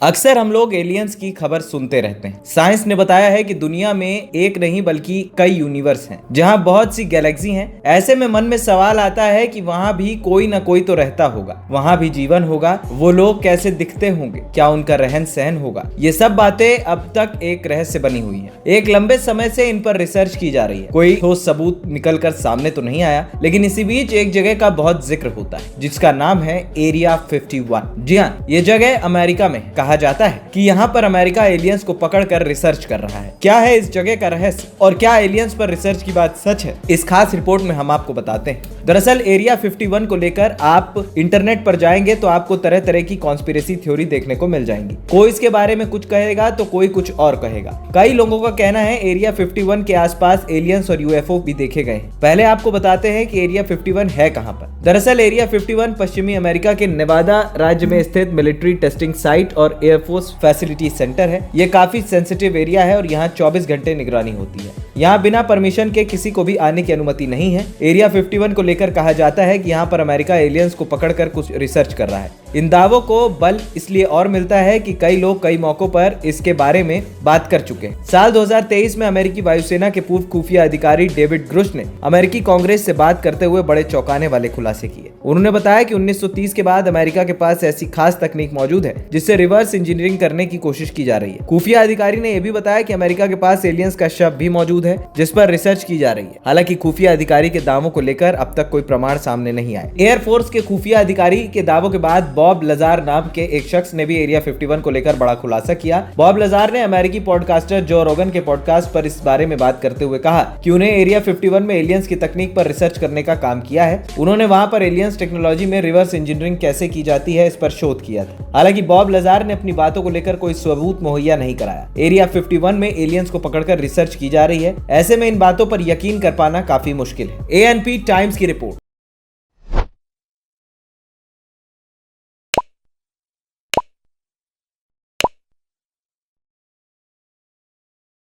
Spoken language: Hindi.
अक्सर हम लोग एलियंस की खबर सुनते रहते हैं। साइंस ने बताया है कि दुनिया में एक नहीं बल्कि कई यूनिवर्स हैं, जहां बहुत सी गैलेक्सी हैं। ऐसे में मन में सवाल आता है कि वहां भी कोई ना कोई तो रहता होगा, वहां भी जीवन होगा। वो लोग कैसे दिखते होंगे, क्या उनका रहन सहन होगा, ये सब बातें अब तक एक रहस्य बनी हुई है। एक लंबे समय से इन पर रिसर्च की जा रही है। कोई ठोस सबूत निकलकर सामने तो नहीं आया, लेकिन इसी बीच एक जगह का बहुत जिक्र होता है, जिसका नाम है एरिया 51। जी हाँ, ये जगह अमेरिका में। कहा जाता है कि यहाँ पर अमेरिका एलियंस को पकड़कर रिसर्च कर रहा है। क्या है इस जगह का रहस्य और क्या एलियंस पर रिसर्च की बात सच है, इस खास रिपोर्ट में हम आपको बताते हैं। दरअसल एरिया 51 को लेकर आप इंटरनेट पर जाएंगे तो आपको तरह तरह की कॉन्स्पिरेसी थ्योरी देखने को मिल जाएंगी। कोई इसके बारे में कुछ कहेगा तो कोई कुछ और कहेगा। कई लोगों का कहना है एरिया 51 के आसपास एलियंस और यूएफओ भी देखे गए हैं। पहले आपको बताते हैं कि एरिया 51 है कहां पर। दरअसल एरिया 51 पश्चिमी अमेरिका के नेवादा राज्य में स्थित मिलिट्री टेस्टिंग साइट और एयरफोर्स फैसिलिटी सेंटर है। यह काफी सेंसिटिव एरिया है और यहाँ 24 घंटे निगरानी होती है। यहाँ बिना परमिशन के किसी को भी आने की अनुमति नहीं है। एरिया 51 को लेकर कहा जाता है कि यहाँ पर अमेरिका एलियंस को पकड़कर कुछ रिसर्च कर रहा है। इन दावों को बल इसलिए और मिलता है कि कई लोग कई मौकों पर इसके बारे में बात कर चुके हैं। साल 2023 में अमेरिकी वायुसेना के पूर्व खुफिया अधिकारी डेविड ग्रुश ने अमेरिकी कांग्रेस से बात करते हुए बड़े चौंकाने वाले खुलासे किए। उन्होंने बताया कि 1930 के बाद अमेरिका के पास ऐसी खास तकनीक मौजूद है जिससे रिवर्स इंजीनियरिंग करने की कोशिश की जा रही है। खुफिया अधिकारी ने यह भी बताया कि अमेरिका के पास एलियंस का शव भी मौजूद है जिस पर रिसर्च की जा रही है। हालांकि खुफिया अधिकारी के दावों को लेकर अब तक कोई प्रमाण सामने नहीं आए। एयरफोर्स के खुफिया अधिकारी के दावों के बाद बॉब लजार नाम के एक शख्स ने भी एरिया 51 को लेकर बड़ा खुलासा किया। बॉब लजार ने अमेरिकी पॉडकास्टर जो रोगन के पॉडकास्ट पर इस बारे में बात करते हुए कहा कि उन्हें एरिया 51 में एलियंस की तकनीक पर रिसर्च करने का काम किया है। उन्होंने वहां पर एलियंस टेक्नोलॉजी में रिवर्स इंजीनियरिंग कैसे की जाती है इस पर शोध किया था। हालांकि बॉब लजार ने अपनी बातों को लेकर कोई सबूत मुहैया नहीं कराया। एरिया 51 में एलियंस को पकड़कर रिसर्च की जा रही है। ऐसे में इन बातों पर यकीन कर पाना काफी मुश्किल है। एएनपी टाइम्स की रिपोर्ट।